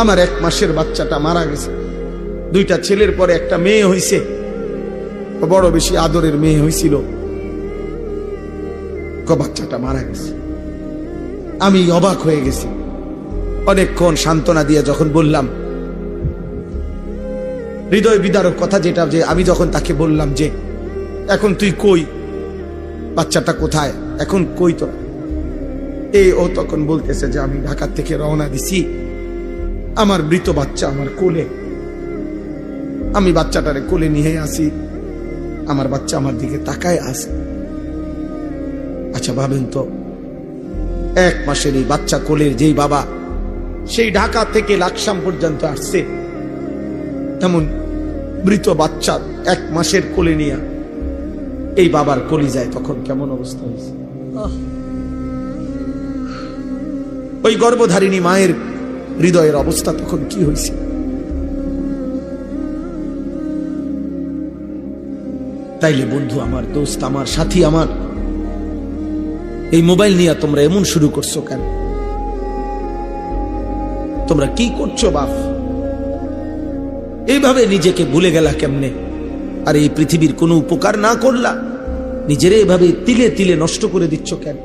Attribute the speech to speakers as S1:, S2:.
S1: আমার 1 মাসের বাচ্চাটা মারা গেছে। 2টা ছেলের পরে একটা মেয়ে হইছে, বড় বেশি আদরের মেয়ে হইছিল, বাচ্চাটা মারা গেছে। আমি অবাক হয়ে গেছি। অনেকক্ষণ সান্ত্বনা দিয়ে যখন বললাম, হৃদয় বিদারক কথা যেটা, যে আমি যখন তাকে বললাম যে এখন তুই কই, বাচ্চাটা কোথায়, এখন কই তোরা, ও তখন বলতেছে যে আমি ঢাকা থেকে রওনা দিছি, আমার মৃত বাচ্চা আমার কোলে, আমি বাচ্চাটারে কোলে নিয়ে আসি, আমার বাচ্চা আমার দিকে তাকায় আছে। আচ্ছা ভাবেন তো, 1 মাসের এই বাচ্চা কোলের যেই বাবা, সেই ঢাকা থেকে লাকসাম পর্যন্ত আসছে, তেমন মৃত বাচ্চা 1 মাসের কোলে নিয়ে এই বাবার কলিজায় তখন কেমন অবস্থা হয়েছে। ওই গর্ভধারিণী মায়ের হৃদয়ের অবস্থা তখন কি হয়েছে। তাইলে বন্ধু আমার, দোস্ত আমার, সাথী আমার, এই মোবাইল নিয়ে তোমরা এমন শুরু করছো কেন? তোমরা কি করছো বাপ? এইভাবে নিজেকে ভুলে গেলা কেমনে? আর এই পৃথিবীর কোনো উপকার না করলা, নিজেরে এভাবে তিলে তিলে নষ্ট করে দিচ্ছ কেন?